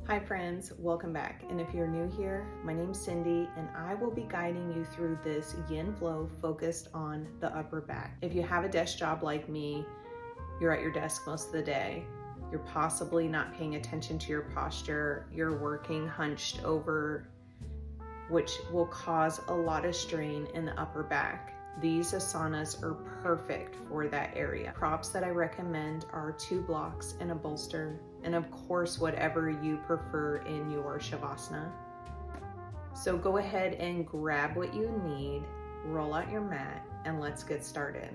Hi friends, welcome back. And if you're new here, my name's Cindy and I will be guiding you through this yin flow focused on the upper back. If you have a desk job like me, you're at your desk most of the day. You're possibly not paying attention to your posture. You're working hunched over, which will cause a lot of strain in the upper back. These asanas are perfect for that area. Props that I recommend are 2 blocks and a bolster, and of course, whatever you prefer in your shavasana. So go ahead and grab what you need, roll out your mat, and let's get started.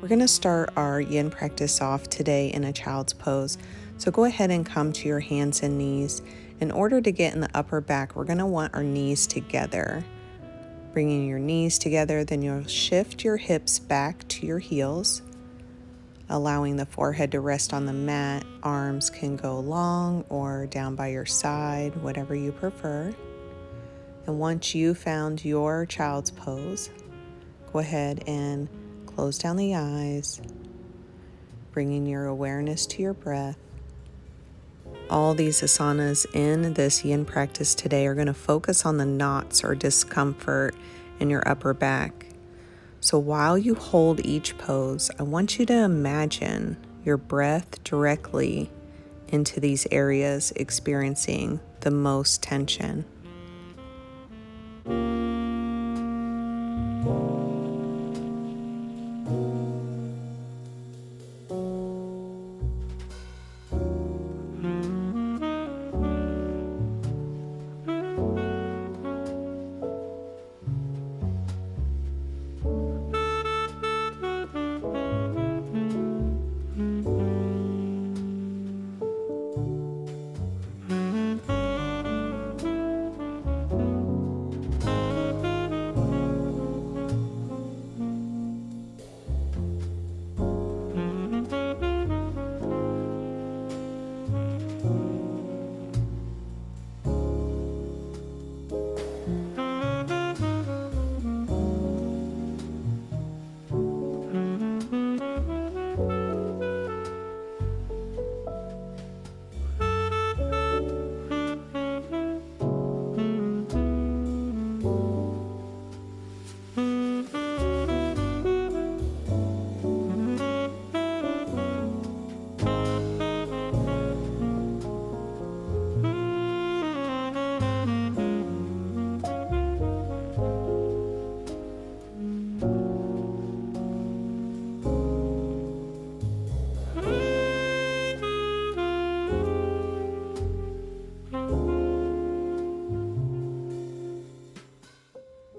We're going to start our yin practice off today in a child's pose. So go ahead and come to your hands and knees. In order to get in the upper back, we're going to want our knees together. Bringing your knees together, then you'll shift your hips back to your heels, allowing the forehead to rest on the mat. Arms can go long or down by your side, whatever you prefer. And once you found your child's pose, go ahead and close down the eyes, bringing your awareness to your breath. All these asanas in this yin practice today are going to focus on the knots or discomfort in your upper back. So while you hold each pose, I want you to imagine your breath directly into these areas experiencing the most tension.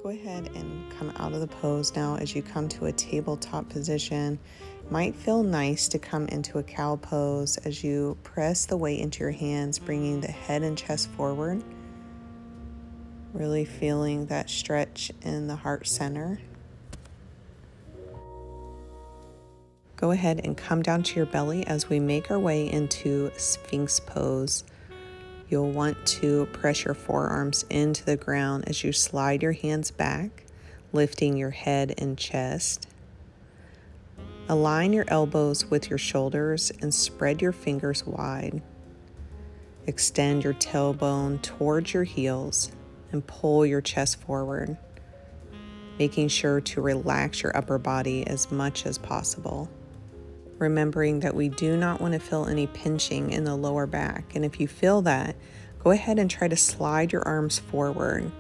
Go ahead and come out of the pose now. As you come to a tabletop position, it might feel nice to come into a cow pose as you press the weight into your hands, bringing the head and chest forward, really feeling that stretch in the heart center. Go ahead and come down to your belly as we make our way into Sphinx pose. You'll want to press your forearms into the ground as you slide your hands back, lifting your head and chest. Align your elbows with your shoulders and spread your fingers wide. Extend your tailbone towards your heels and pull your chest forward, making sure to relax your upper body as much as possible. Remembering that we do not want to feel any pinching in the lower back. And if you feel that, go ahead and try to slide your arms forward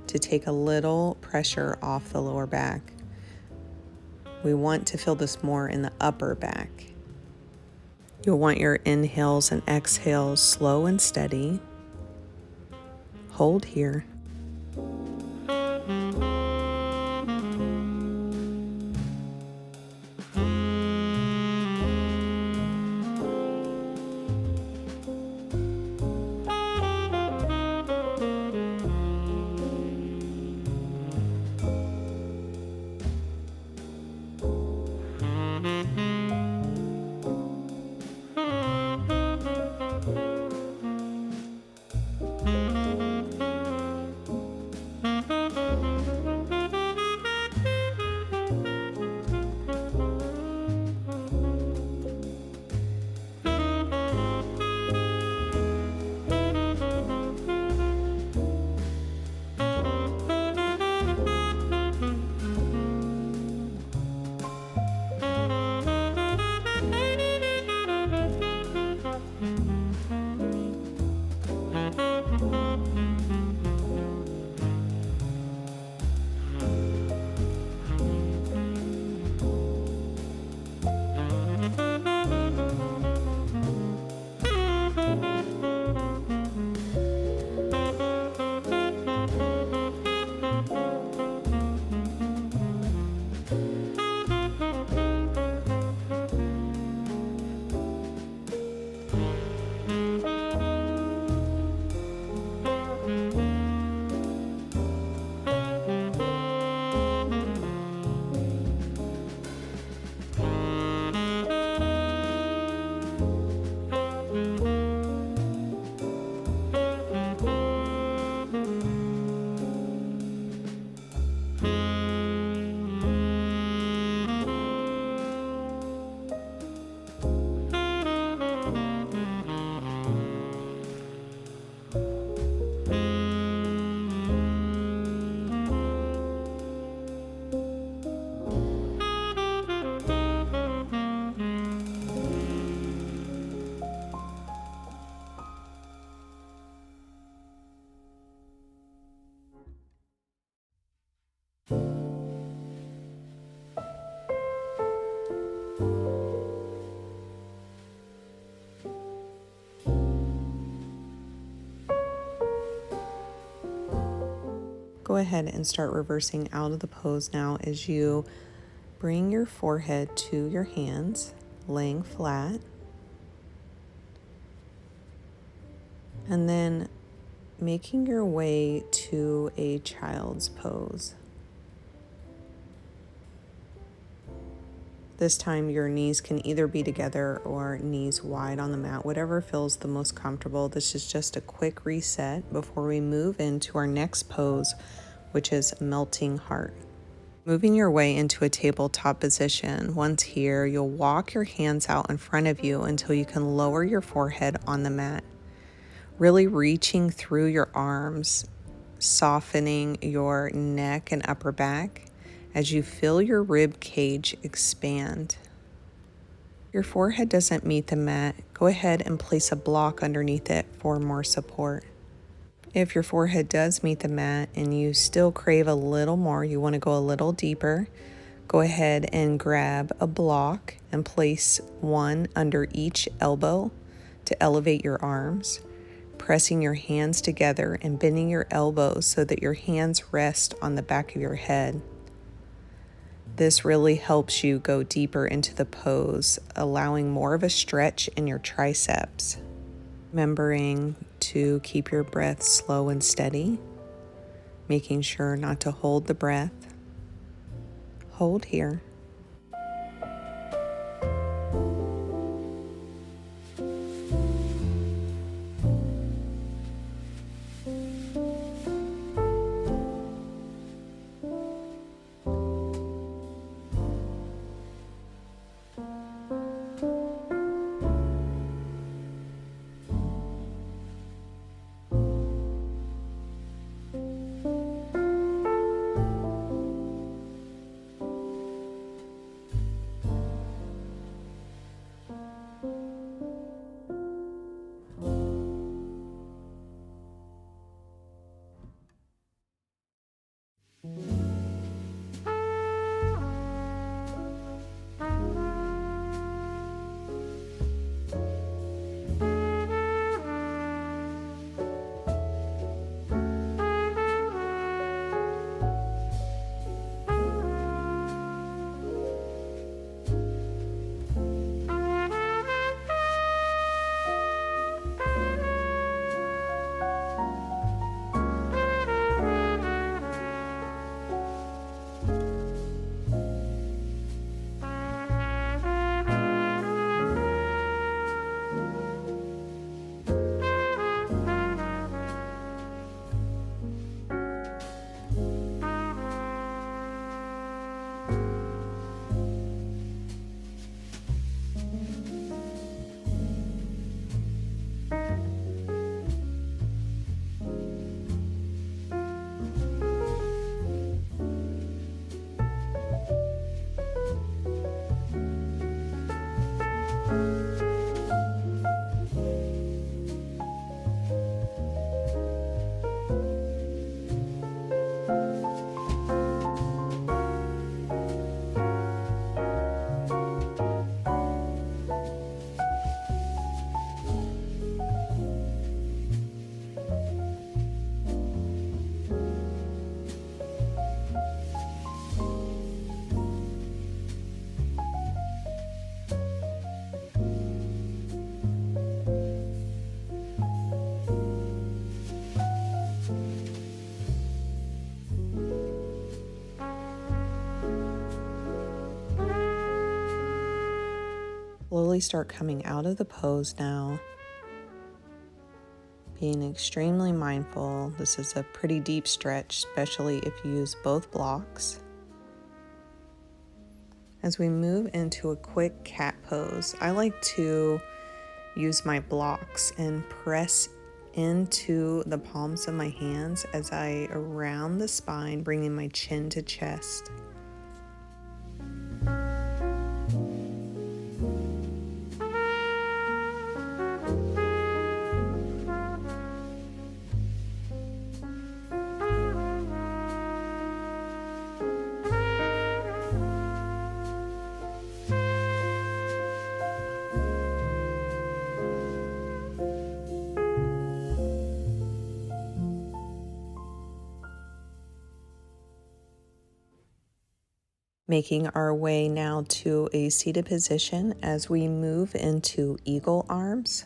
to take a little pressure off the lower back. We want to feel this more in the upper back. You'll want your inhales and exhales slow and steady. Hold here. Go ahead and start reversing out of the pose now as you bring your forehead to your hands, laying flat. And then making your way to a child's pose. This time your knees can either be together or knees wide on the mat, whatever feels the most comfortable. This is just a quick reset before we move into our next pose, which is melting heart. Moving your way into a tabletop position. Once here, you'll walk your hands out in front of you until you can lower your forehead on the mat. Really reaching through your arms, softening your neck and upper back as you feel your rib cage expand. Your forehead doesn't meet the mat, go ahead and place a block underneath it for more support. If your forehead does meet the mat and you still crave a little more, you want to go a little deeper, go ahead and grab a block and place one under each elbow to elevate your arms, pressing your hands together and bending your elbows so that your hands rest on the back of your head. This really helps you go deeper into the pose, allowing more of a stretch in your triceps. Remembering to keep your breath slow and steady, making sure not to hold the breath. Hold here. Slowly start coming out of the pose now, being extremely mindful. This is a pretty deep stretch, especially if you use both blocks. As we move into a quick cat pose, I like to use my blocks and press into the palms of my hands as I around the spine, bringing my chin to chest. Making our way now to a seated position as we move into eagle arms.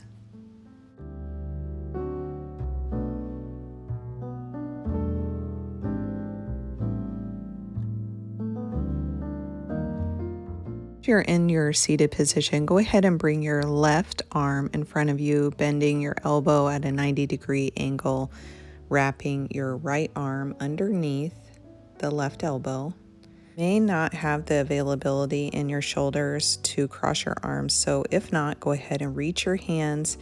If you're in your seated position, go ahead and bring your left arm in front of you, bending your elbow at a 90-degree angle, wrapping your right arm underneath the left elbow. May not have the availability in your shoulders to cross your arms, so if not, go ahead and reach your hands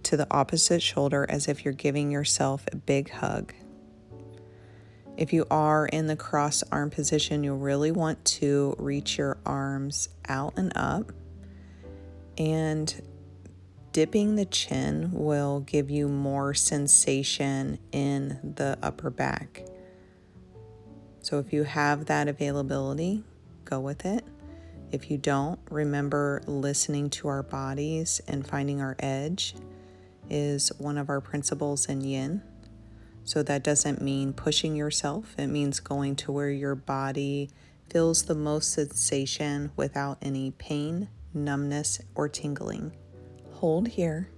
to the opposite shoulder as if you're giving yourself a big hug. If you are in the cross arm position, you'll really want to reach your arms out and up, and dipping the chin will give you more sensation in the upper back. So if you have that availability, go with it. If you don't, remember listening to our bodies and finding our edge is one of our principles in Yin. So that doesn't mean pushing yourself. It means going to where your body feels the most sensation without any pain, numbness, or tingling. Hold here.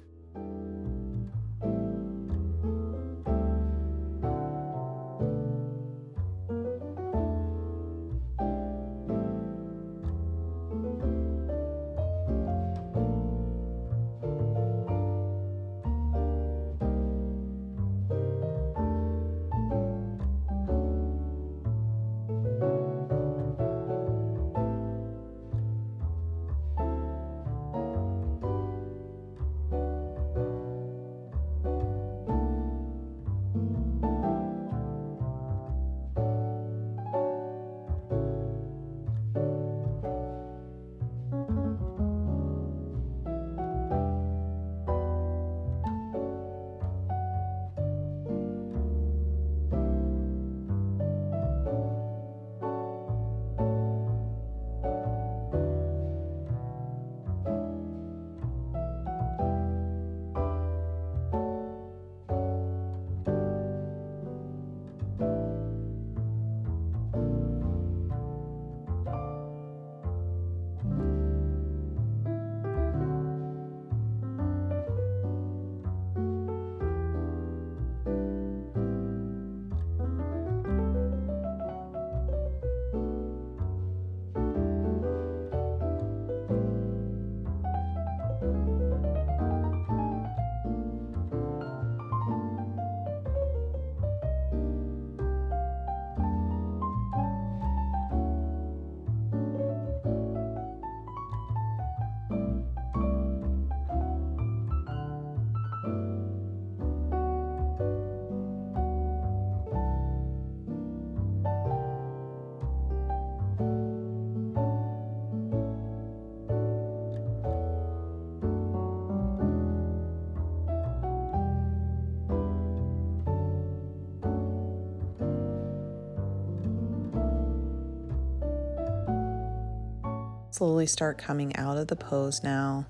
Slowly start coming out of the pose now.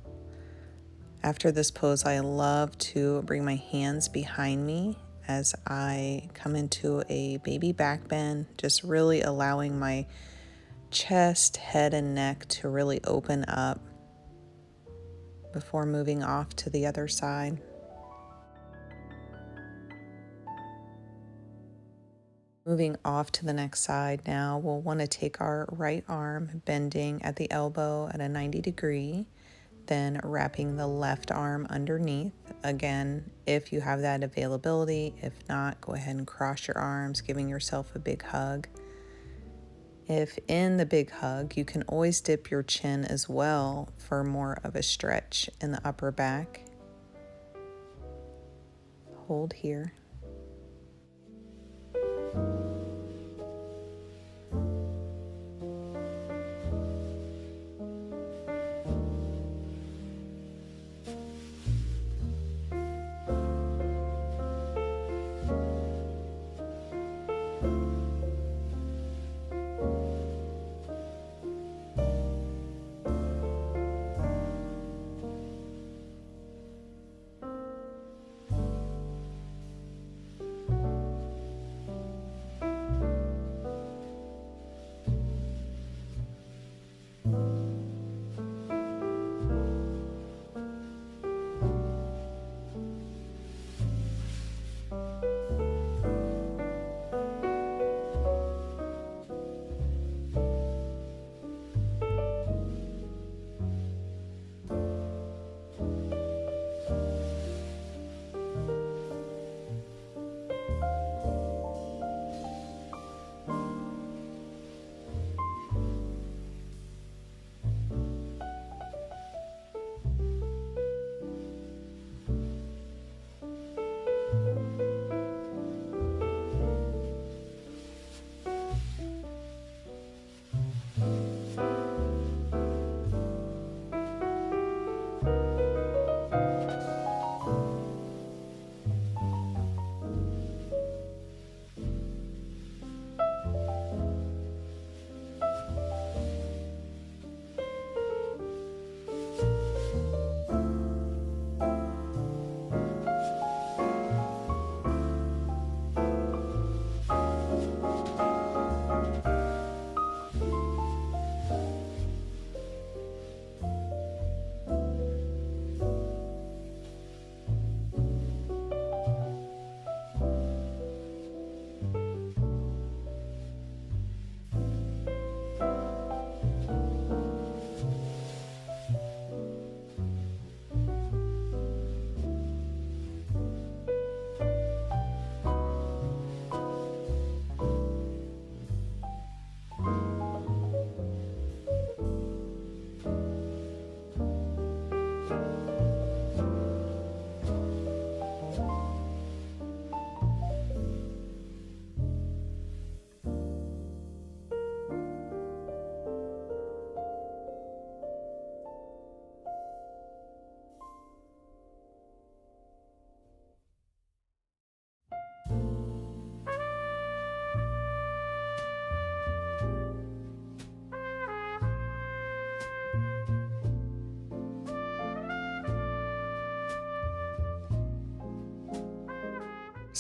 After this pose, I love to bring my hands behind me as I come into a baby back bend, just really allowing my chest, head, and neck to really open up before moving off to the other side. Moving off to the next side now, we'll want to take our right arm, bending at the elbow at a 90-degree, then wrapping the left arm underneath. Again, if you have that availability. If not, go ahead and cross your arms, giving yourself a big hug. If in the big hug, you can always dip your chin as well for more of a stretch in the upper back. Hold here.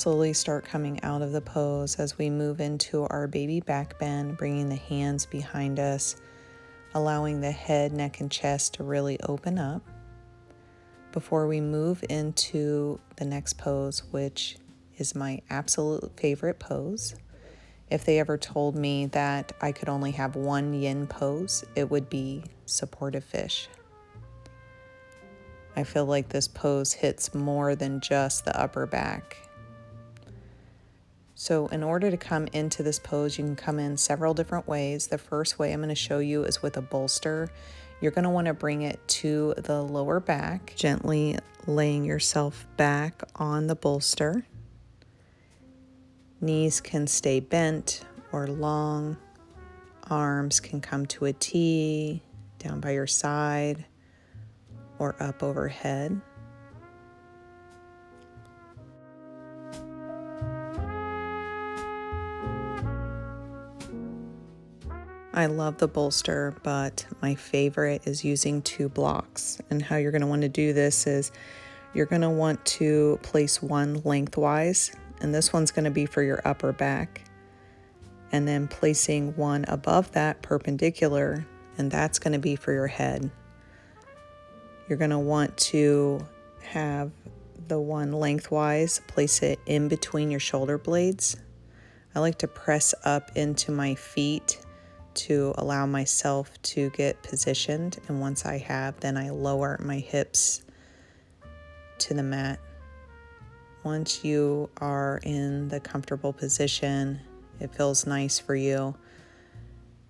Slowly start coming out of the pose as we move into our baby back bend, bringing the hands behind us, allowing the head, neck, and chest to really open up. Before we move into the next pose, which is my absolute favorite pose. If they ever told me that I could only have one yin pose, it would be supportive fish. I feel like this pose hits more than just the upper back. So in order to come into this pose, you can come in several different ways. The first way I'm going to show you is with a bolster. You're going to want to bring it to the lower back, gently laying yourself back on the bolster. Knees can stay bent or long. Arms can come to a T, down by your side, or up overhead. I love the bolster, but my favorite is using 2 blocks. And how you're going to want to do this is you're going to want to place one lengthwise, and this one's going to be for your upper back. And then placing one above that perpendicular, and that's going to be for your head. You're going to want to have the one lengthwise, place it in between your shoulder blades. I like to press up into my feet to allow myself to get positioned, and once I have, then I lower my hips to the mat. Once you are in the comfortable position, it feels nice for you.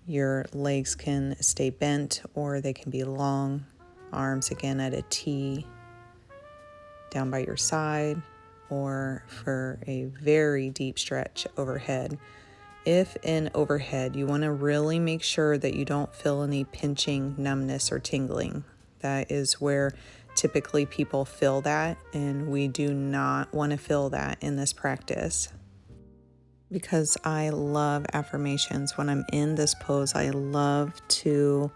Your legs can stay bent or they can be long. Arms again at a T, down by your side, or for a very deep stretch overhead. If in overhead, you want to really make sure that you don't feel any pinching, numbness, or tingling. That is where typically people feel that, and we do not want to feel that in this practice. Because I love affirmations, when I'm in this pose, I love to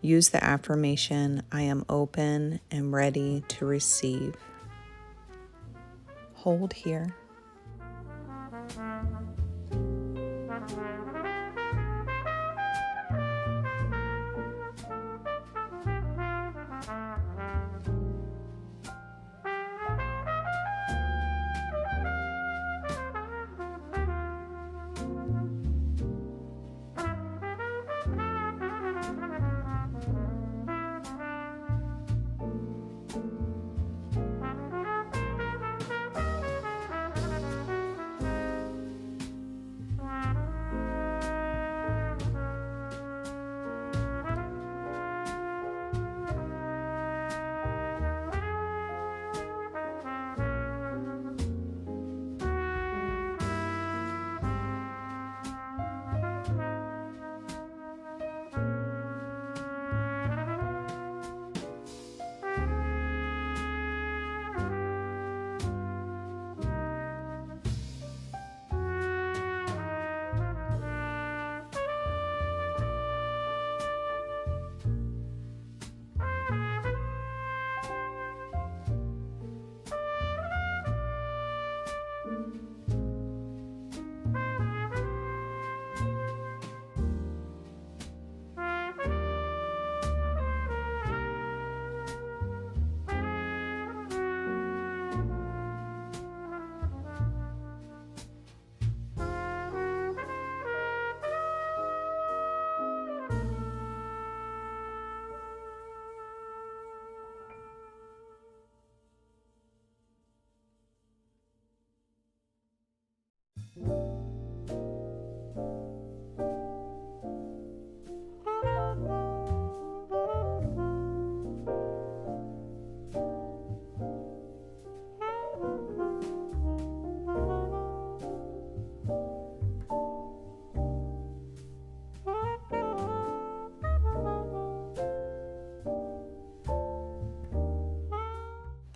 use the affirmation, I am open and ready to receive. Hold here.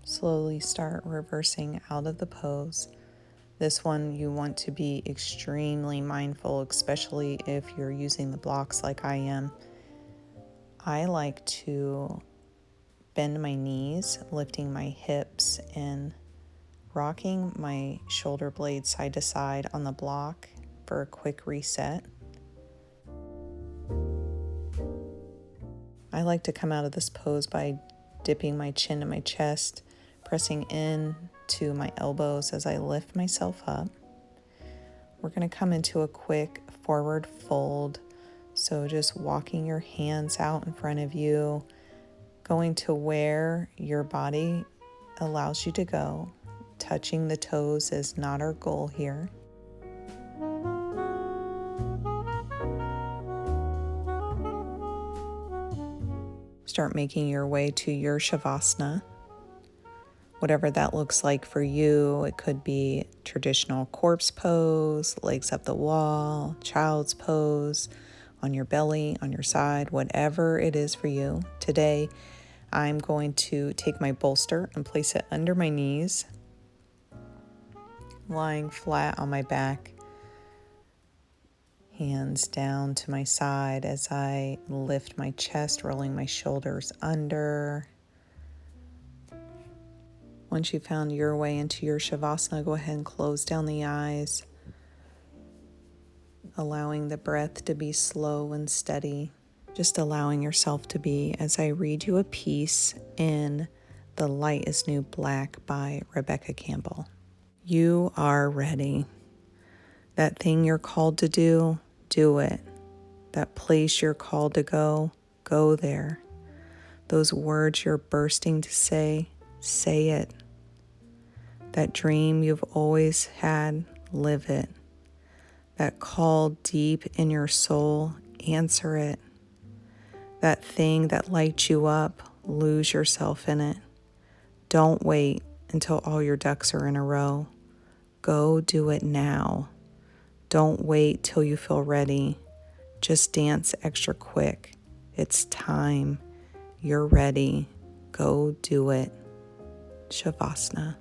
Slowly start reversing out of the pose. This one you want to be extremely mindful, especially if you're using the blocks like I am. I like to bend my knees, lifting my hips and rocking my shoulder blades side to side on the block for a quick reset. I like to come out of this pose by dipping my chin to my chest, pressing in to my elbows as I lift myself up. We're going to come into a quick forward fold. So just walking your hands out in front of you, going to where your body allows you to go. Touching the toes is not our goal here. Start making your way to your Shavasana. Whatever that looks like for you, it could be traditional corpse pose, legs up the wall, child's pose, on your belly, on your side, whatever it is for you. Today, I'm going to take my bolster and place it under my knees, lying flat on my back, hands down to my side as I lift my chest, rolling my shoulders under. Once you've found your way into your Shavasana, go ahead and close down the eyes, allowing the breath to be slow and steady. Just allowing yourself to be as I read you a piece in The Light is New Black by Rebecca Campbell. You are ready. That thing you're called to do it. That place you're called to go there. Those words you're bursting to say it. That dream you've always had, live it. That call deep in your soul, answer it. That thing that lights you up, lose yourself in it. Don't wait until all your ducks are in a row. Go do it now. Don't wait till you feel ready. Just dance extra quick. It's time. You're ready. Go do it. Shavasana.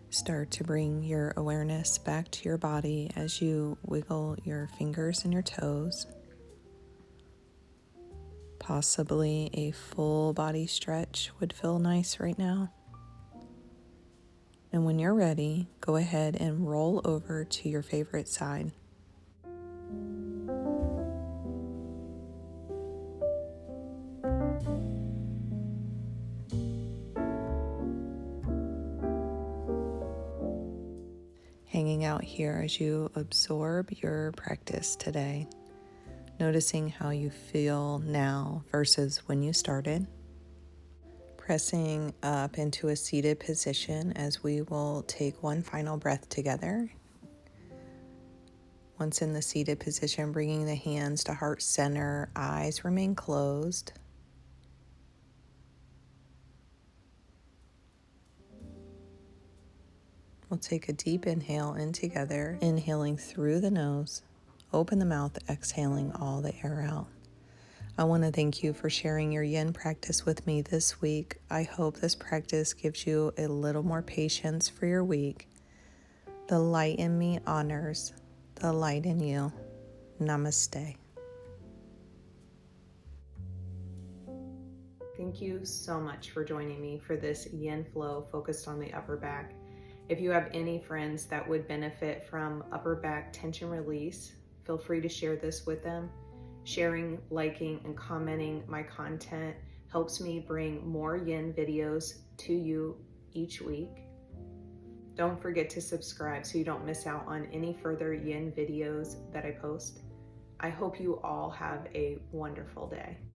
Start to bring your awareness back to your body as you wiggle your fingers and your toes. Possibly a full body stretch would feel nice right now. And when you're ready, go ahead and roll over to your favorite side. Hanging out here as you absorb your practice today, noticing how you feel now versus when you started. Pressing up into a seated position as we will take one final breath together. Once in the seated position, bringing the hands to heart center, eyes remain closed. We'll take a deep inhale in together, inhaling through the nose, open the mouth, exhaling all the air out. I want to thank you for sharing your yin practice with me this week. I hope this practice gives you a little more patience for your week. The light in me honors the light in you. Namaste. Thank you so much for joining me for this yin flow focused on the upper back. If you have any friends that would benefit from upper back tension release, feel free to share this with them. Sharing, liking, and commenting my content helps me bring more yin videos to you each week. Don't forget to subscribe so you don't miss out on any further yin videos that I post. I hope you all have a wonderful day.